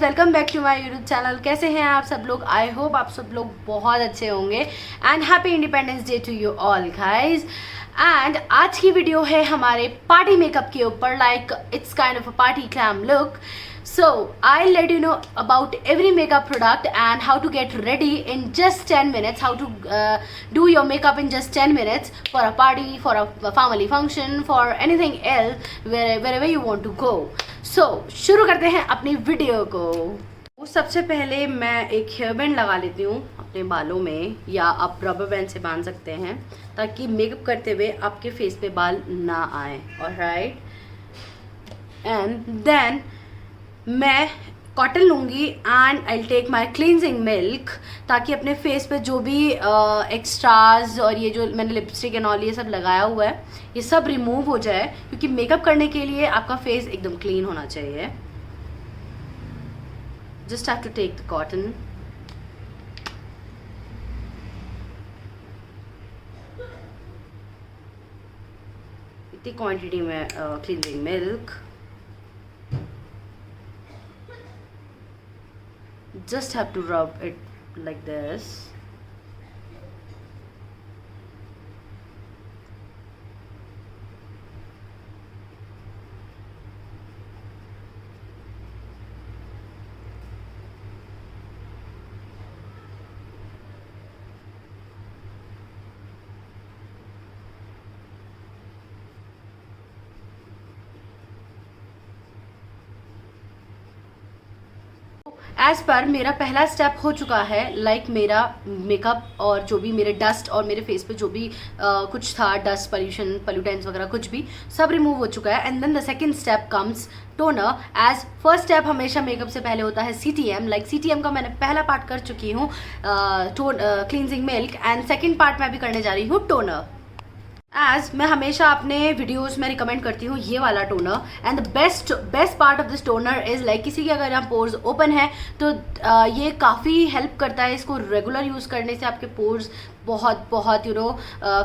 Welcome back to my YouTube channel. कैसे हैं आप सब लोग? आई होप आप सब लोग बहुत अच्छे होंगे and happy independence day to you all guys. And आज की वीडियो है हमारे पार्टी मेकअप के ऊपर, like it's kind of a party glam look. So I'll let you know about every makeup product and how to get ready in just 10 minutes, how to do your makeup in just 10 minutes for a party, for a family function, for anything else, wherever you want to go. So शुरू करते हैं अपनी video को. सबसे पहले मैं एक hair band लगा लेती हूँ अपने बालों में, या आप रबर बैंड से बांध सकते हैं ताकि मेकअप करते हुए आपके फेस पे बाल ना आए. ऑलराइट, एंड देन मैं कॉटन लूँगी and I take my cleansing milk, ताकि अपने फेस पे जो भी एक्स्ट्राज और ये जो मैंने लिपस्टिक एंड ऑल ये सब लगाया हुआ है ये सब रिमूव हो जाए, क्योंकि मेकअप करने के लिए आपका फेस एकदम क्लीन होना चाहिए. Just have to take the cotton. इतनी क्वांटिटी में cleansing milk. Just have to rub it like this. As per मेरा पहला स्टेप हो चुका है, लाइक मेरा मेकअप और जो भी मेरे डस्ट और मेरे फेस पे जो भी कुछ था, डस्ट पोल्यूशन पोल्यूटेंट्स वगैरह कुछ भी सब रिमूव हो चुका है. And then the second step comes toner. As first step हमेशा मेकअप से पहले होता है CTM. लाइक CTM का मैंने पहला पार्ट कर चुकी हूँ, cleansing milk, and second part मैं भी करने जा रही हूँ टोनर. एज मैं हमेशा अपने वीडियोस में रिकमेंड करती हूँ ये वाला toner. And the best part of this toner is like किसी के अगर यहाँ पोर्स ओपन है तो ये काफ़ी हेल्प करता है. इसको रेगुलर यूज़ करने से आपके पोर्स बहुत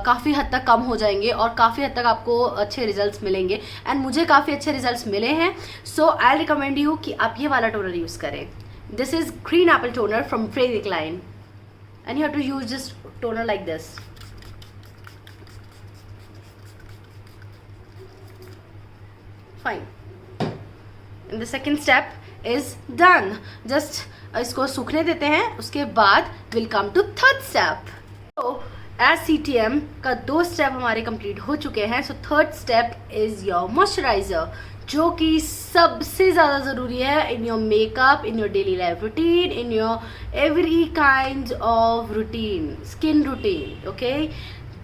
काफ़ी हद तक कम हो जाएंगे और काफ़ी हद तक आपको अच्छे रिजल्ट्स मिलेंगे. एंड मुझे काफ़ी अच्छे रिजल्ट्स मिले हैं. सो आई रिकमेंड यू कि आप ये वाला टोनर यूज़ करें. This is green apple toner from Frejik line, and you have to use this toner like this. Fine. And the second step is done. Just इसको सूखने देते हैं. उसके बाद we'll come to third step. So as CTM का 2 step हमारे complete हो चुके हैं. So third step is your moisturizer, जो कि सबसे ज़्यादा ज़रूरी है in your makeup, in your daily life routine, in your every kind of routine, skin routine. Okay.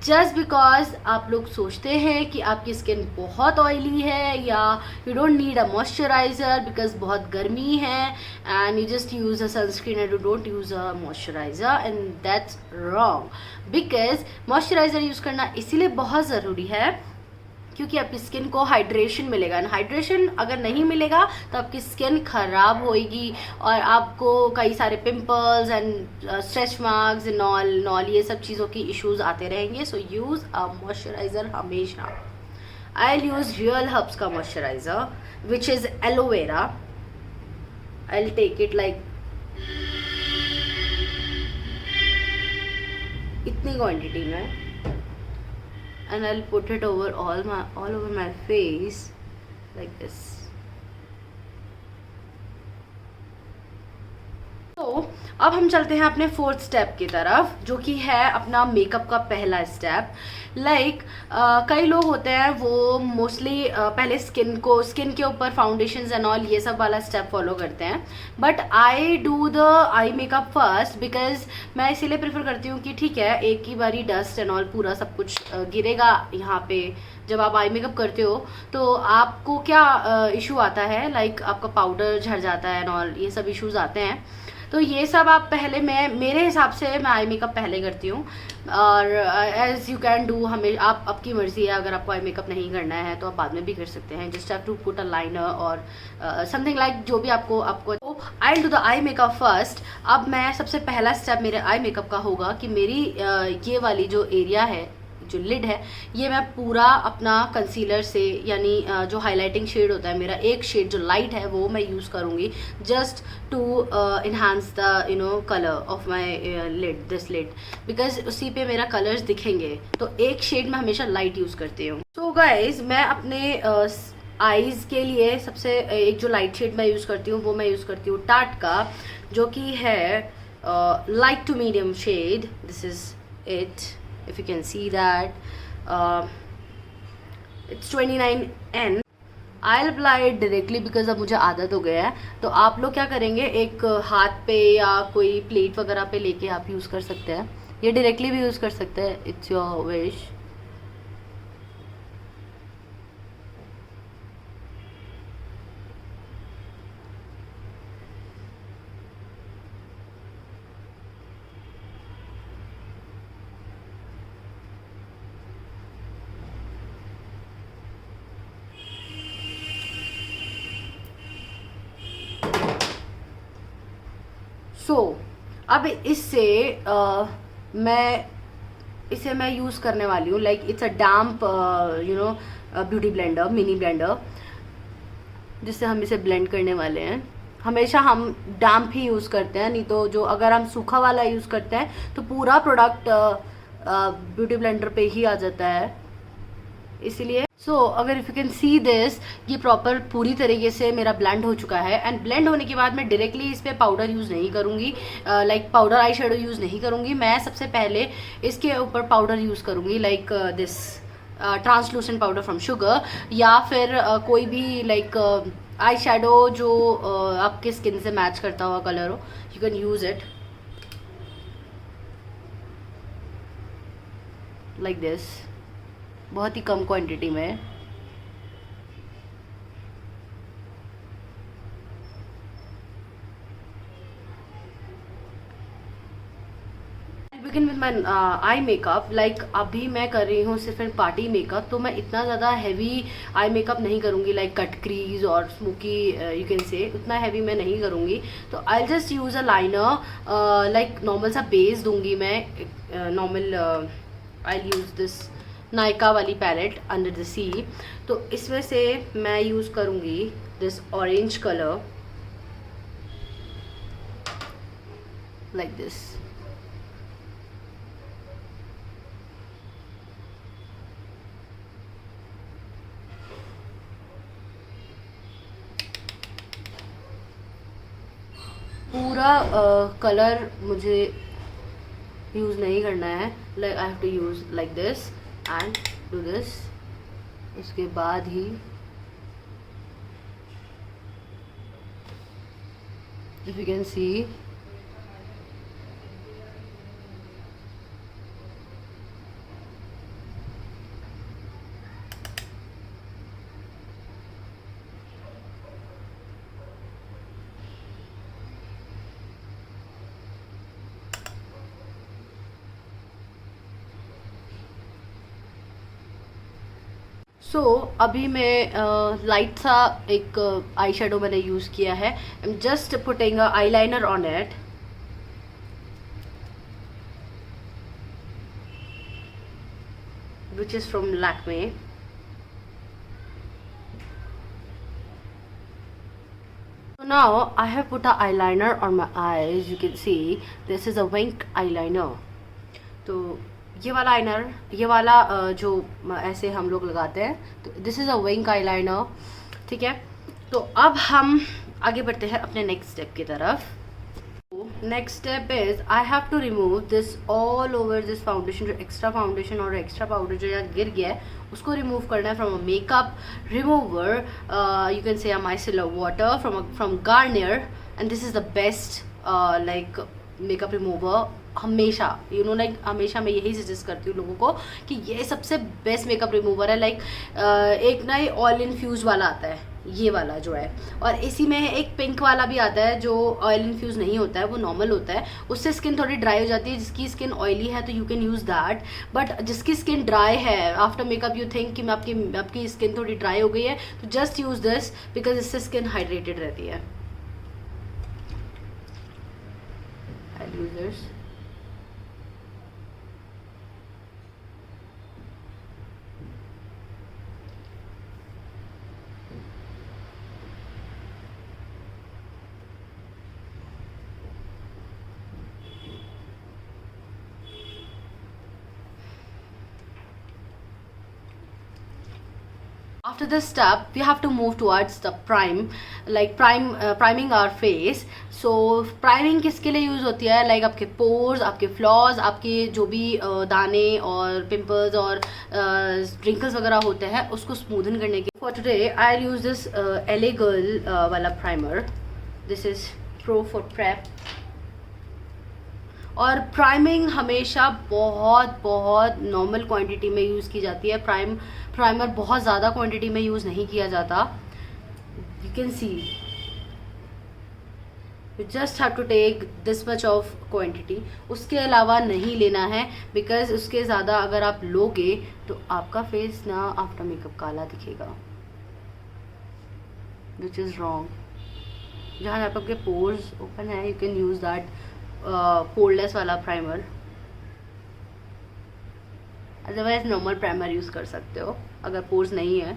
Just because आप लोग सोचते हैं कि आपकी स्किन बहुत ऑयली है या you don't need a moisturiser because बहुत गर्मी है, and you just use a sunscreen and you don't use a moisturiser, and that's wrong. Because moisturiser use करना इसीलिए बहुत ज़रूरी है क्योंकि आपकी स्किन को हाइड्रेशन मिलेगा. एंड हाइड्रेशन अगर नहीं मिलेगा तो आपकी स्किन खराब होएगी और आपको कई सारे pimples and stretch marks and all ये सब चीज़ों की इश्यूज आते रहेंगे. सो यूज़ अ मॉइस्चराइज़र हमेशा. आई यूज़ रियल हर्ब्स का moisturiser which is aloe vera. I take it like इतनी क्वांटिटी में, and I'll put it over all over my face like this. तो अब हम चलते हैं अपने 4th स्टेप की तरफ, जो कि है अपना मेकअप का पहला स्टेप. लाइक कई लोग होते हैं वो मोस्टली पहले स्किन के ऊपर फाउंडेशंस एंड ऑल ये सब वाला स्टेप फॉलो करते हैं. But I do the eye makeup first because मैं इसीलिए प्रेफर करती हूँ कि ठीक है एक ही बारी डस्ट एंड ऑल पूरा सब कुछ गिरेगा यहाँ पे. जब आप आई मेकअप करते हो तो आपको क्या इशू आता है, लाइक आपका पाउडर झड़ जाता है एंड ऑल ये सब इश्यूज आते हैं. तो ये सब आप पहले मेरे हिसाब से मैं आई मेकअप पहले करती हूँ. और एज यू कैन डू, हमें आप आपकी मर्जी है, अगर आपको आई मेकअप नहीं करना है तो आप बाद में भी कर सकते हैं. Just have to put a liner और समथिंग लाइक जो भी आपको I do the eye makeup first. अब मैं सबसे पहला स्टेप मेरे आई मेकअप का होगा कि मेरी ये वाली जो एरिया है जो लिड है ये मैं पूरा अपना कंसीलर से, यानी जो हाइलाइटिंग शेड होता है मेरा, एक शेड जो लाइट है वो मैं यूज़ करूँगी just to enhance the colour of my lid, this lid, because उसी पे मेरा कलर्स दिखेंगे, तो एक शेड में हमेशा लाइट यूज़ करती हूँ। सो गाइज मैं अपने आईज़ के लिए सबसे एक जो लाइट शेड मैं यूज़ करती हूँ वो मैं यूज़ करती हूँ टाट का, जो कि है light to medium shade. This is it, if you can see that. It's 29N. I'll apply it directly because अब मुझे आदत हो गया है। तो आप लोग क्या करेंगे, एक हाथ पे या कोई प्लेट वगैरह पे लेके आप यूज़ कर सकते हैं, ये डायरेक्टली भी यूज़ कर सकते हैं, इट्स योर विश। अब इससे मैं यूज़ करने वाली हूँ, like it's a damp beauty blender, mini blender, जिससे हम इसे ब्लेंड करने वाले हैं। हमेशा हम डैम्प ही यूज़ करते हैं, नहीं तो जो अगर हम सूखा वाला यूज़ करते हैं तो पूरा प्रोडक्ट ब्यूटी ब्लेंडर पे ही आ जाता है, इसीलिए। अगर if you can see this, ये प्रॉपर पूरी तरीके से मेरा ब्लेंड हो चुका है। एंड ब्लेंड होने के बाद मैं डायरेक्टली इस पर पाउडर यूज़ नहीं करूँगी, like powder eye shadow use नहीं करूँगी। मैं सबसे पहले इसके ऊपर पाउडर यूज़ करूँगी, like this translucent powder from sugar, या फिर कोई भी लाइक आई शेडो जो आपके स्किन से मैच करता हुआ कलर हो, you can use it like this, बहुत ही कम क्वांटिटी में। Begin with my eye makeup, like अभी मैं कर रही हूँ सिर्फ पार्टी मेकअप, तो मैं इतना ज़्यादा हैवी आई मेकअप नहीं करूँगी, लाइक कट क्रीज और स्मोकी यू कैन से, उतना हैवी मैं नहीं करूँगी। तो I just use a liner, like normal सा बेस दूंगी मैं, normal I use this Nykaa वाली पैलेट अंडर द सी। तो इसमें से मैं यूज़ करूँगी this orange colour like this. पूरा कलर मुझे यूज़ नहीं करना है, like I have to use like this and do this. उसके बाद ही इफ यू कैन सी, अभी मैं लाइट सा एक आई शेडो मैंने यूज़ किया है। I am just putting a eye liner on it, which is from Lakme. So now I have put a eyeliner on my eyes. You can see this is a wink eyeliner. तो ये वाला आइनर, ये वाला जो ऐसे हम लोग लगाते हैं, तो this is a wing eyeliner, ठीक है। तो अब हम आगे बढ़ते हैं अपने नेक्स्ट स्टेप की तरफ। Next step is I have to remove this all over this foundation, जो एक्स्ट्रा फाउंडेशन और एक्स्ट्रा पाउडर जो यहाँ गिर गया है उसको रिमूव करना है from a makeup remover, you can say a micellar water from Garnier, and this is the best like makeup remover. हमेशा लाइक हमेशा मैं यही सजेस्ट करती हूँ लोगों को कि ये सबसे बेस्ट मेकअप रिमूवर है। लाइक एक ना ये ऑयल इन्फ्यूज वाला आता है, ये वाला जो है, और इसी में एक पिंक वाला भी आता है जो ऑयल इन्फ्यूज नहीं होता है, वो नॉर्मल होता है। उससे स्किन थोड़ी ड्राई हो जाती है। जिसकी स्किन ऑयली है तो you can use that, but जिसकी स्किन ड्राई है आफ्टर मेकअप यू थिंक कि आपकी स्किन थोड़ी ड्राई हो गई है, तो जस्ट यूज़ दिस बिकॉज इससे स्किन हाइड्रेटेड रहती है। I use this. After this step, we have to move towards the priming our face. So priming किसके लिए यूज़ होती है? Like आपके pores, आपके flaws, आपके जो भी दाने और pimples और wrinkles वगैरह होते हैं उसको smoothen करने के. For today, I'll use this LA Girl वाला primer. This is Pro for Prep. और प्राइमिंग हमेशा बहुत नॉर्मल क्वांटिटी में यूज़ की जाती है. प्राइमर बहुत ज़्यादा क्वांटिटी में यूज़ नहीं किया जाता. You can see you just have to take this much of quantity. उसके अलावा नहीं लेना है, बिकॉज उसके ज़्यादा अगर आप लोगे तो आपका फेस ना आफ्टर मेकअप काला दिखेगा, विच इज़ रॉन्ग. जहाँ आपके पोर्स ओपन है, you can use that poreless वाला primer. Otherwise normal primer use कर सकते हो अगर पोर्स नहीं है.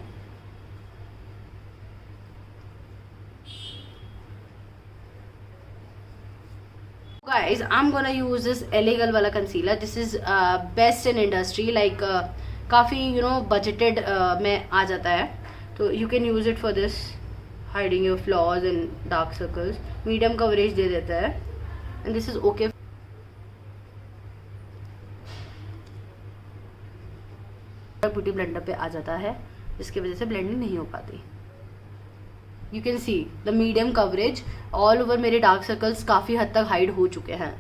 Guys, I'm gonna use this LA Girl वाला concealer. This is best in industry. Like काफ़ी बजटेड में आ जाता है, तो you can use it for this, hiding your flaws and dark circles. Medium coverage दे देता है. And this is okay. Beauty blender पे आ जाता है, जिसकी वजह से ब्लेंडिंग नहीं हो पाती. You can see the medium coverage all over. मेरे डार्क सर्कल्स काफ़ी हद तक हाइड हो चुके हैं.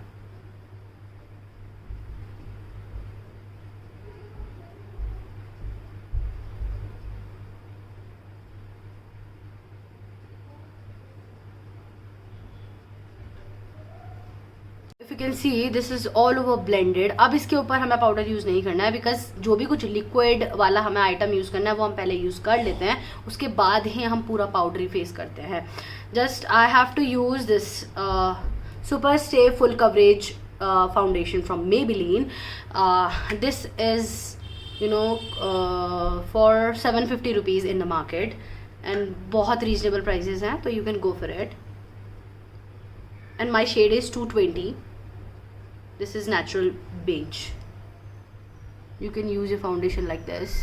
If you can see this is all over blended. अब इसके ऊपर हमें पाउडर यूज़ नहीं करना है, बिकॉज जो भी कुछ लिक्विड वाला हमें आइटम यूज़ करना है वो हम पहले यूज़ कर लेते हैं, उसके बाद ही हम पूरा पाउडरी फेस करते हैं. Just I have to use this super stay full coverage foundation from Maybelline. This is for 750 rupees in the market and बहुत रीजनेबल प्राइजेज हैं, तो you can go for it. And my shade is 220. This is natural beige. You can use your foundation like this.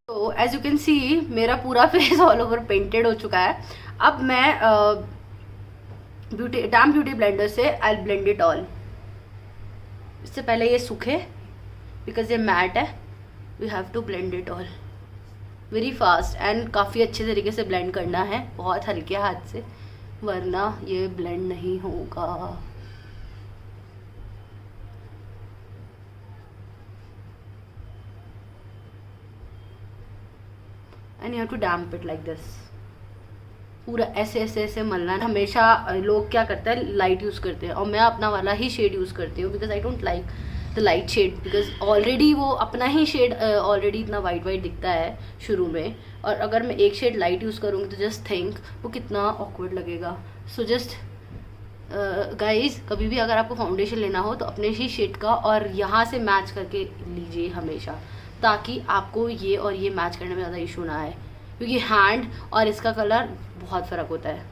So as you can see, मेरा पूरा face all over painted हो चुका है. अब मैं dam beauty blender से I'll blend it all. इससे पहले ये सूखे, बिकॉज ये मैट है. We have to blend it all very fast and काफ़ी अच्छे तरीके से ब्लेंड करना है, बहुत हल्के हाथ से, वरना ये ब्लेंड नहीं होगा. And you have to damp it like this. पूरा ऐसे ऐसे ऐसे मलना है. हमेशा लोग क्या करते हैं, लाइट यूज़ करते हैं, और मैं अपना वाला ही शेड यूज़ करती हूँ, because I don't like the light shade, because already वो अपना ही शेड ऑलरेडी इतना वाइट दिखता है शुरू में, और अगर मैं एक शेड लाइट यूज़ करूँगी तो जस्ट थिंक वो कितना ऑकवर्ड लगेगा. सो जस्ट गाइज, कभी भी अगर आपको फाउंडेशन लेना हो तो अपने ही शेड का और यहाँ से मैच करके लीजिए हमेशा, ताकि आपको ये और ये मैच करने में ज़्यादा इशू ना आए, क्योंकि हैंड और इसका कलर बहुत फ़र्क होता है.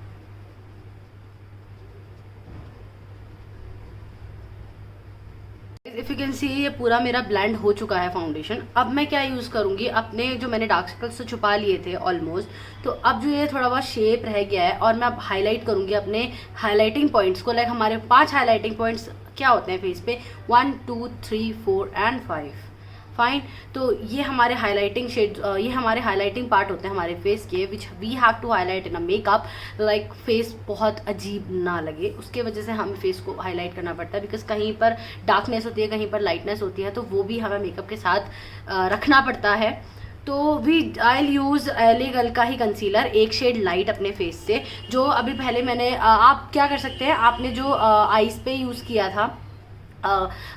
इफ़ यू कैन सी ये पूरा मेरा ब्लेंड हो चुका है फाउंडेशन. अब मैं क्या यूज़ करूँगी, अपने जो मैंने डार्क सर्कल्स तो छुपा लिए थे ऑलमोस्ट, तो अब जो ये थोड़ा बहुत शेप रह गया है, और मैं अब हाईलाइट करूँगी अपने हाईलाइटिंग पॉइंट्स को. लाइक हमारे 5 हाईलाइटिंग पॉइंट्स क्या होते हैं फेस पे, 1 2 3 4 एंड 5. फाइन. तो ये हमारे हाईलाइटिंग शेड, ये हमारे हाईलाइटिंग पार्ट होते हैं हमारे फेस के, which we have to highlight in a makeup. Like face बहुत अजीब ना लगे, उसके वजह से हमें फेस को हाईलाइट करना पड़ता है, बिकॉज कहीं पर डार्कनेस होती है, कहीं पर लाइटनेस होती है, तो वो भी हमें मेकअप के साथ रखना पड़ता है. तो we I use LA Girl का ही कंसीलर, एक शेड लाइट अपने फेस से, जो अभी पहले मैंने आप क्या कर सकते हैं, आपने जो आईज पे यूज़ किया था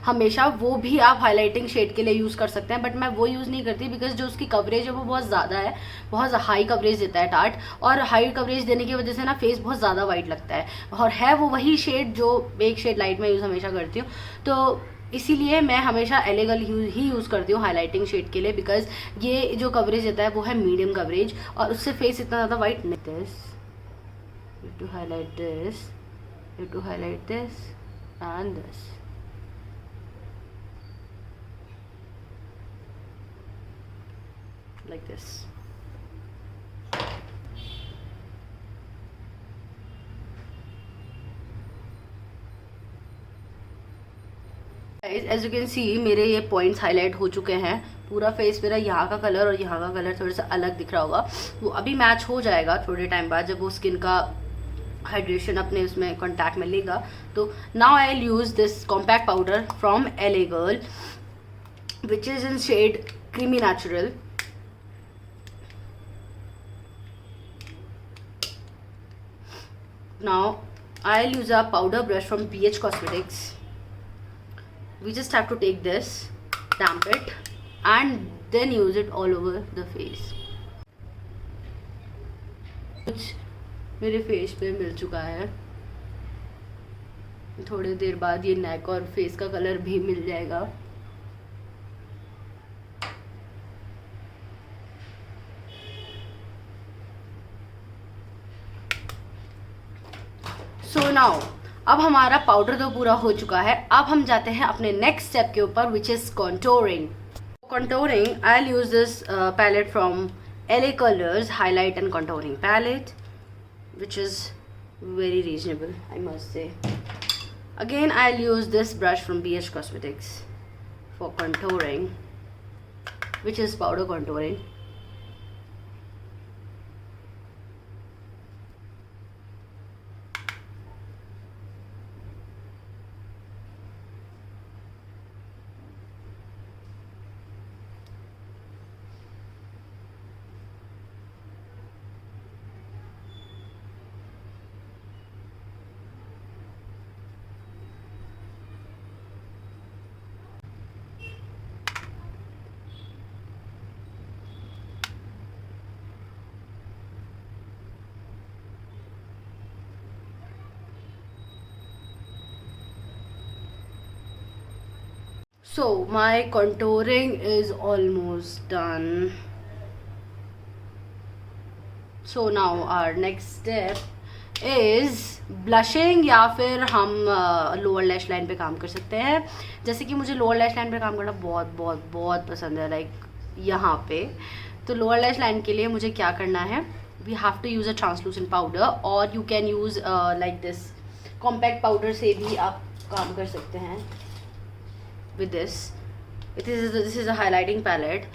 हमेशा, वो भी आप हाईलाइटिंग शेड के लिए यूज़ कर सकते हैं. बट मैं वो यूज़ नहीं करती, बिकॉज जो उसकी कवरेज है वो बहुत ज़्यादा है, बहुत हाई कवरेज देता है टार्ट, और हाई कवरेज देने की वजह से ना फेस बहुत ज़्यादा वाइट लगता है, और है वो वही शेड जो एक शेड लाइट में यूज़ हमेशा करती हूँ. तो इसीलिए मैं हमेशा LA Girl ही यूज़ करती हूँ हाईलाइटिंग शेड के लिए, बिकॉज ये जो कवरेज देता है वो है मीडियम कवरेज, और उससे फेस इतना ज़्यादा वाइट नहीं. This to highlight this have to highlight this and this. Like this. As you can see मेरे ये पॉइंट्स हाईलाइट हो चुके हैं. पूरा फेस मेरा यहाँ का कलर और यहाँ का कलर थोड़ा सा अलग दिख रहा होगा. वो अभी मैच हो जाएगा थोड़े टाइम बाद जब वो स्किन का हाइड्रेशन अपने उसमें कॉन्टैक्ट में लेगा. तो now I will use this compact powder from LA Girl which is in shade creamy natural. Now I'll use a powder brush from BH Cosmetics. We just have to take this, damp it and then use it all over the face. कुछ मेरे face पे मिल चुका है. थोड़ी देर बाद ये नेक और face का कलर भी मिल जाएगा. सो नाउ अब हमारा पाउडर तो पूरा हो चुका है. अब हम जाते हैं अपने नेक्स्ट स्टेप के ऊपर which is contouring. Contouring I will use this palette from LA Colors highlight and contouring palette which is very reasonable I must say. Again I will use this brush from BH Cosmetics for contouring which is powder contouring. So my contouring is almost done. So now our next step is blushing या फिर हम lower lash line पे काम कर सकते हैं. जैसे कि मुझे लोअर लैश लाइन पे काम करना बहुत बहुत बहुत पसंद है, लाइक यहाँ पे. तो लोअर लैश लाइन के लिए मुझे क्या करना है, we have to use a translucent powder और you can use like this compact powder से भी आप काम कर सकते हैं. With this this is a highlighting palette,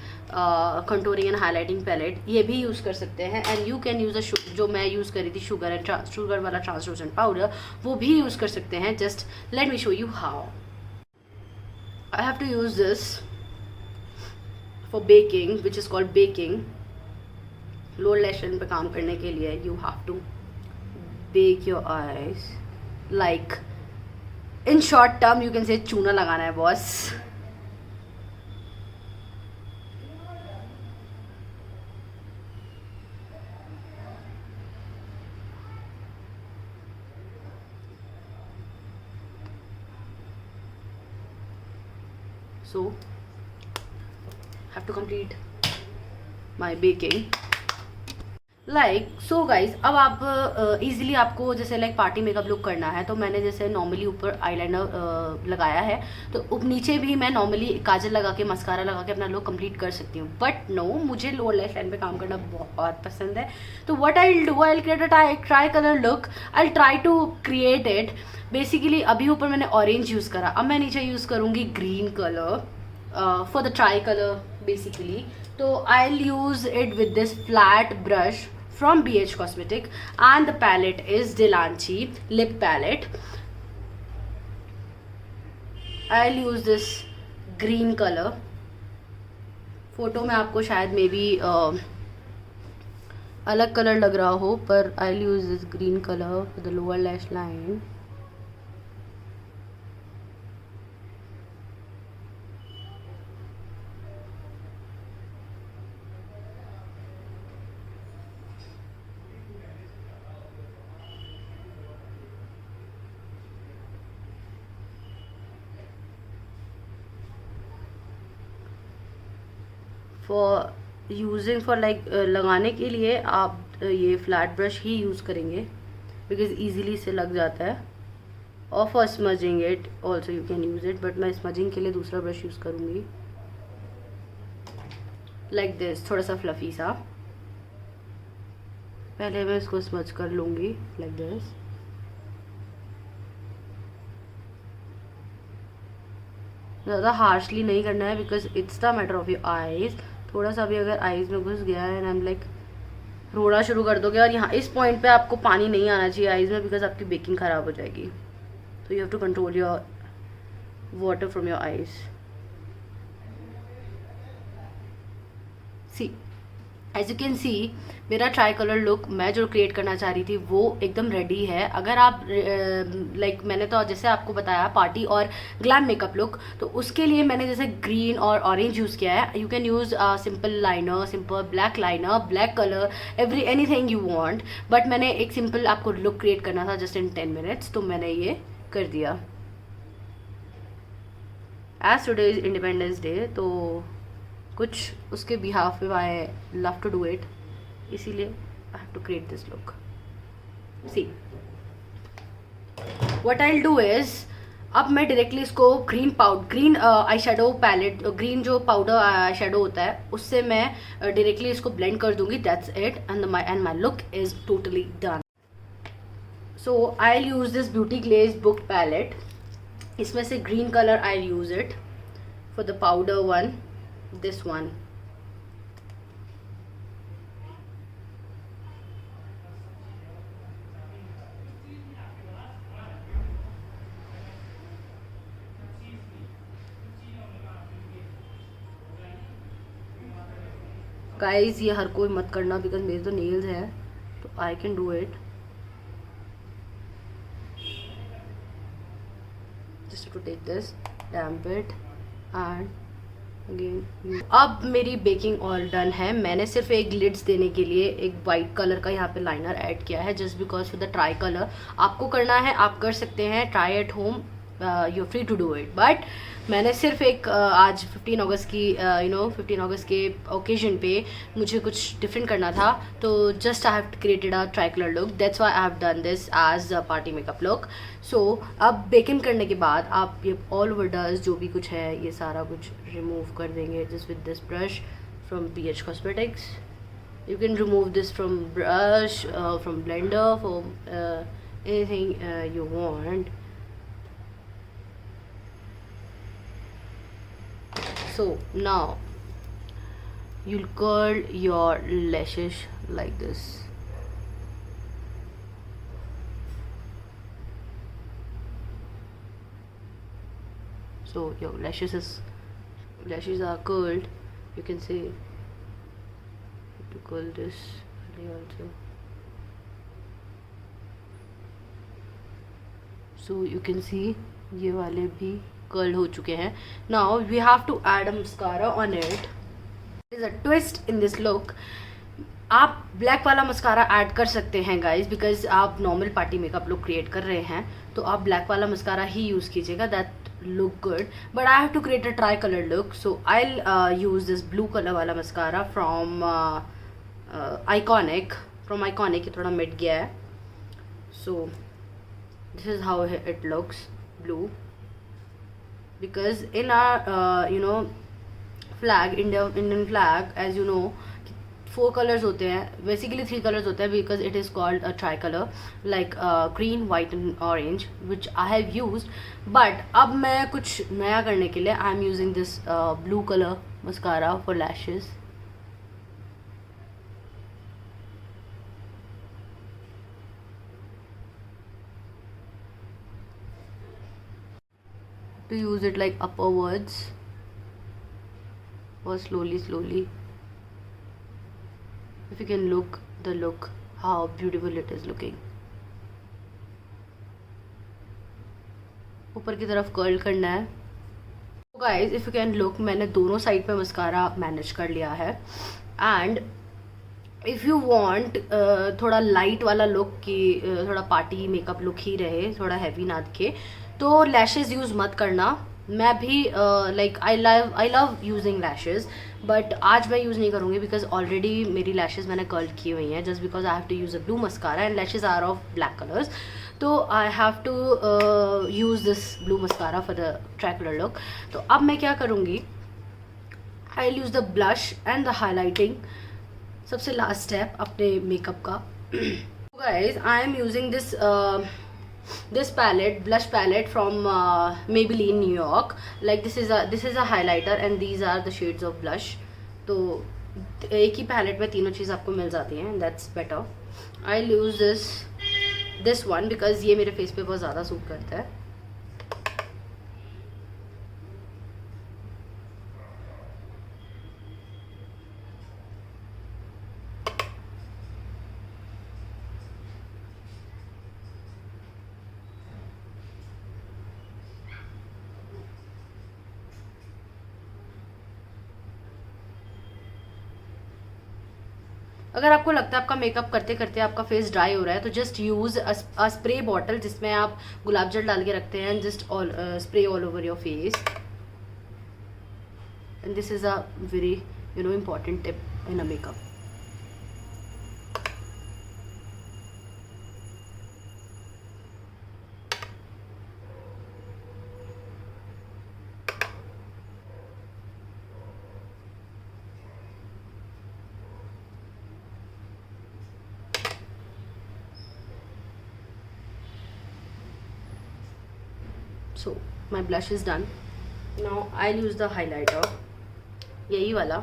contouring and highlighting palette. ये भी यूज़ कर सकते हैं. एंड यू कैन यूज़ जो मैं यूज़ करी थी शुगर वाला ट्रांसलूसेंट पाउडर, वो भी यूज़ कर सकते हैं. Just let me show you how. I have to use this for baking which is called baking. Lower lash line पे काम करने के लिए you have to bake your eyes, like in short term you can say चूना लगाना है boss. So have to complete my baking. Like so guys अब आप इजीली आपको जैसे लाइक पार्टी मेकअप लुक करना है, तो मैंने जैसे नॉर्मली ऊपर आईलाइनर लगाया है, तो नीचे भी मैं नॉर्मली काजल लगा के मस्कारा लगा के अपना लुक कंप्लीट कर सकती हूँ. बट नो, मुझे लोअर लैश लाइन पे काम करना बहुत पसंद है. तो what I will do, I will create a try colour look. I will try to create it. Basically अभी ऊपर मैंने ऑरेंज यूज़ करा, अब मैं नीचे यूज़ करूँगी green colour for the tri colour basically. तो I will use it with this flat brush from BH Cosmetic and the palette is Delanchi lip palette. I'll use this green color. Photo में आपको शायद may be अलग colour लग रहा हो, पर I'll use this green color for the lower lash line. For using for like लगाने के लिए आप ये फ्लैट ब्रश ही यूज़ करेंगे बिकॉज ईजीली से लग जाता है. और for smudging it also you can use it, but मैं स्मजिंग के लिए दूसरा ब्रश यूज़ करूँगी, लाइक दिस, थोड़ा सा फ्लफी सा। पहले मैं इसको स्मज कर लूँगी लाइक दिस। ज़्यादा हार्शली नहीं करना है because it's the matter of your eyes. थोड़ा सा भी अगर आईज में घुस गया है एंड आई एम लाइक रोना शुरू कर दोगे, और यहाँ इस पॉइंट पे आपको पानी नहीं आना चाहिए आईज में बिकॉज आपकी बेकिंग ख़राब हो जाएगी। तो you have to control your water from your eyes. See as you can see मेरा ट्राई कलर लुक मैं जो क्रिएट करना चाह रही थी वो एकदम रेडी है। अगर आप लाइक मैंने तो जैसे आपको बताया पार्टी और ग्लैम मेकअप लुक, तो उसके लिए मैंने जैसे ग्रीन और ऑरेंज यूज़ किया है। You can use simple liner, simple black liner, black colour, anything you want, but मैंने एक सिंपल आपको लुक क्रिएट करना था जस्ट इन 10 मिनट्स, तो मैंने ये कर दिया। As today is Independence Day, तो कुछ उसके बिहाफ पे I love to do it, इसीलिए I have to create this look. See what I will do is, अब मैं डायरेक्टली इसको green eye shadow palette, green जो पाउडर आई शेडो होता है उससे मैं डायरेक्टली इसको ब्लेंड कर दूंगी। That's it and my look is totally done. So I will use this beauty glaze book palette. इसमें से green colour I will use it for the powder one, this one। Guys ये हर कोई मत करना because मेरे तो nails हैं, तो I can do it. Just to take this, damp it and again. अब मेरी बेकिंग ऑल डन है। मैंने सिर्फ एक ग्लिट्स देने के लिए एक वाइट कलर का यहाँ पे लाइनर ऐड किया है just because for the tri colour. आपको करना है आप कर सकते हैं, try at home, you free to do it, but मैंने सिर्फ एक आज 15 अगस्त की 15 अगस्त के ओकेजन पे मुझे कुछ डिफरेंट करना था, तो just I have created a try colour look, that's why I have done this as a party makeup look. So अब बेकिंग करने के बाद आप ये ऑल ओवर डस्ट जो भी कुछ है ये सारा कुछ रिमूव कर देंगे just with this brush from PH Cosmetics। You can remove this from brush, from blender, from anything you want. So now you'll curl your lashes like this. So your lashes are curled. You can see to curl this also. So you can see ये वाले भी curl हो चुके हैं। Now we have to add a mascara on it. Is a twist in this look. आप black वाला mascara add कर सकते हैं गाइज, बिकॉज आप normal party makeup look create कर रहे हैं तो आप ब्लैक वाला मस्कारा ही यूज़ कीजिएगा, that look good. But I have to create a try colour look, so I will use this blue colour वाला मस्कारा फ्रॉम आइकॉनिक। ये थोड़ा मिट गया है, so this is how it looks blue, because in our flag, Indian flag, as you know 4 colors होते हैं, basically 3 colors होते हैं because it is called a tricolor, like green, white and orange, which I have used, but अब मैं कुछ नया करने के लिए I am using this blue color mascara for lashes। To use it like upwards or slowly, if you can look how beautiful it is looking। ऊपर की तरफ कर्ल करना है। तो guys if you can look, मैंने दोनों side पे mascara manage कर लिया है। एंड इफ़ यू वांट थोड़ा लाइट वाला लुक की, थोड़ा पार्टी मेकअप लुक ही रहे, थोड़ा हैवी ना दिखे, तो लैशेज़ यूज़ मत करना। मैं भी like I love using lashes, but आज मैं यूज़ नहीं करूँगी बिकॉज ऑलरेडी मेरी लैशेज़ मैंने कर्ल की हुई हैं, just because I have to use a blue mascara and lashes are of black colours. तो I have to use this blue mascara for the tricolour look. तो अब मैं क्या करूँगी, I will use the blush and the highlighting. सबसे last step अपने makeup का. Guys I am using this palette, blush palette from Maybelline New York. Like this is a highlighter and these are the shades of blush. तो एक ही palette में तीनों चीज़ आपको मिल जाती हैं. That's better. I'll use this one because ये मेरे face पे बहुत ज़्यादा सूट करता है. अगर आपको लगता है आपका मेकअप करते करते आपका फेस ड्राई हो रहा है तो जस्ट यूज़ अ स्प्रे बॉटल जिसमें आप गुलाब जल डाल के रखते हैं. Just all spray all over your face. And this is a very important tip in a makeup. So my blush is done. Now I'll use the highlighter, यही वाला.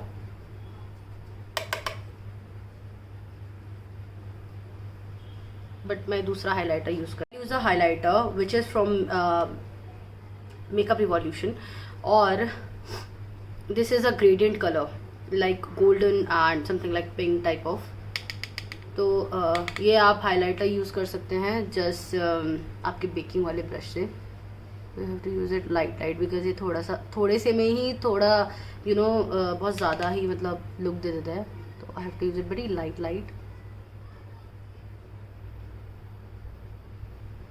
But मैं दूसरा highlighter use a highlighter which is from Makeup Revolution. और this is a gradient colour like golden and something like pink type of. तो ये आप highlighter use कर सकते हैं जस्ट आपके बेकिंग वाले ब्रश से. You have to use it light because ये थोड़े से में ही थोड़ा बहुत ज़्यादा ही मतलब लुक दे देता है. तो I have to use it very light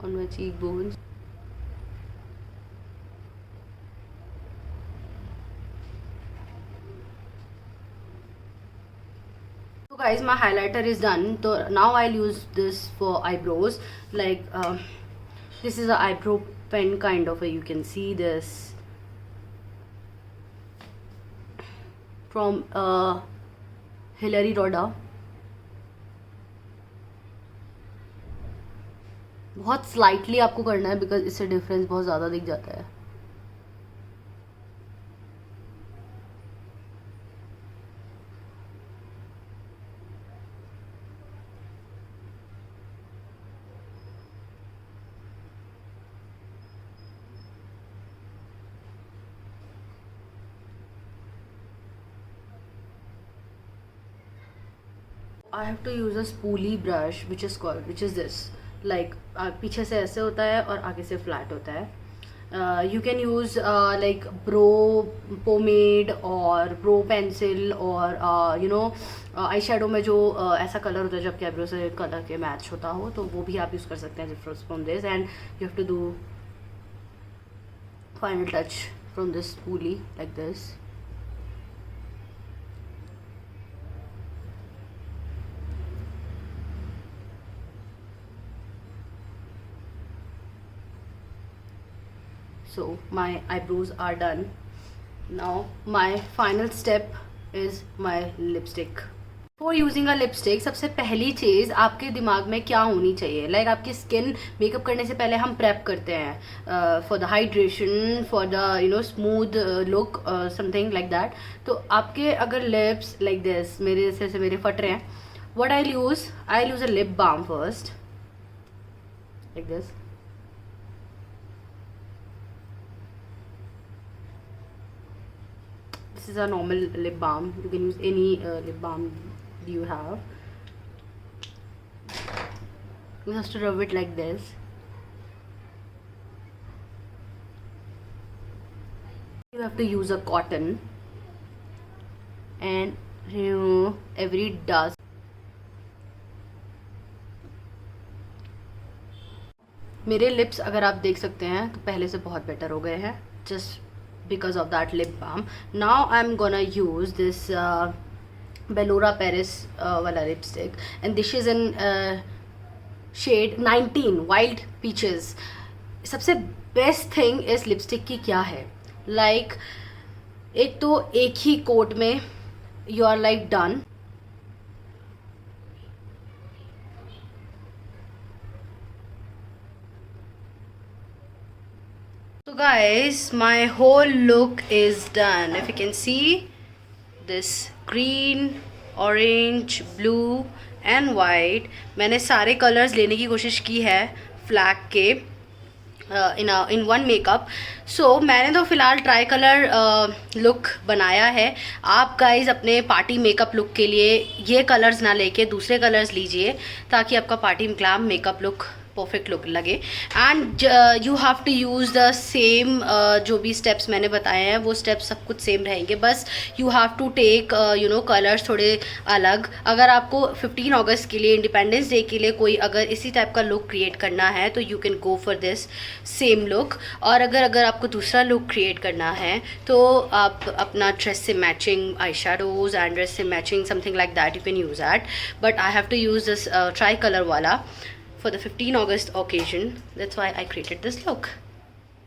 on my cheekbones. So guys, my highlighter is done. So now I'll use this for eyebrows. Like this is an eyebrow pen kind of a, you can see this from Hilary Rodda. बहुत slightly आपको करना है because इससे difference बहुत ज़्यादा दिख जाता है. I have to use a spoolie brush which is this. Like पीछे से ऐसे होता है और आगे से फ्लैट होता है. You can use like brow pomade और brow pencil और आई शेडो में जो ऐसा कलर होता है जब कैब्रो से कलर के मैच होता हो तो वो भी आप यूज़ कर सकते हैं from this. And you have to do final touch from this spoolie like this. So my eyebrows are done. Now my final step is my lipstick. For using a lipstick, सबसे पहली चीज़ आपके दिमाग में क्या होनी चाहिए. लाइक आपकी skin makeup करने से पहले हम प्रेप करते हैं for the hydration, for the smooth look, something like that. तो आपके अगर लिप्स लाइक दिस मेरे फट रहे हैं, what I use a lip balm first like this. This is a normal lip balm. You can use any lip balm you have. You have to rub it like this. You have to use a cotton and remove every dust. मेरे lips अगर आप देख सकते हैं तो पहले से बहुत बेटर हो गए हैं just because of that lip balm. Now I'm gonna use this Bellura Paris wala lipstick, and this is in shade 19 wild peaches. सबसे बेस्ट थिंग इस लिपस्टिक की क्या है, लाइक एक तो एक ही कोट में you are like done. So guys, my whole look is done. If you can see this green, orange, blue and white, मैंने सारे कलर्स लेने की कोशिश की है फ्लैग के इन वन मेकअप। सो मैंने तो फ़िलहाल ट्राई कलर लुक बनाया है। आप गाइज अपने पार्टी मेकअप लुक के लिए ये कलर्स ना लेके दूसरे कलर्स लीजिए, ताकि आपका party glam makeup look perfect look लगे। And you have to use the same, जो भी स्टेप्स मैंने बताए हैं वो स्टेप्स सब कुछ सेम रहेंगे, बस you have to take you know colours थोड़े अलग। अगर आपको 15 अगस्त के लिए, इंडिपेंडेंस डे के लिए कोई अगर इसी टाइप का लुक क्रिएट करना है तो you can go for this same look. और अगर आपको दूसरा लुक क्रिएट करना है तो आप अपना ड्रेस से matching eye shadows and dress से matching something like that you can use that, but I have to use this tri colour वाला for the 15 August occasion. That's why I created this look.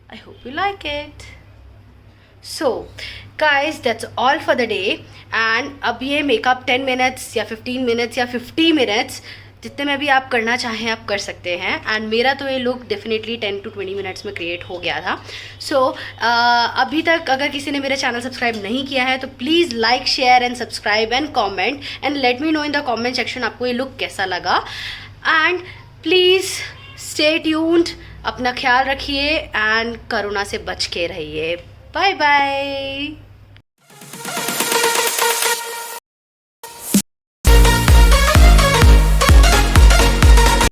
I hope you like it. So guys, that's all for the day. And अब ये makeup 10 minutes या 15 minutes या 50 minutes जितने में भी आप करना चाहें आप कर सकते हैं। एंड मेरा तो ये लुक डेफिनेटली 10 to 20 मिनट्स में क्रिएट हो गया था। सो अभी तक अगर किसी ने मेरा चैनल सब्सक्राइब नहीं किया है तो please like, share and subscribe and comment and let me know in the comment section आपको ये लुक कैसा लगा। एंड प्लीज़ स्टे ट्यून्ड, अपना ख्याल रखिए एंड कोरोना से बच के रहिए। Bye bye.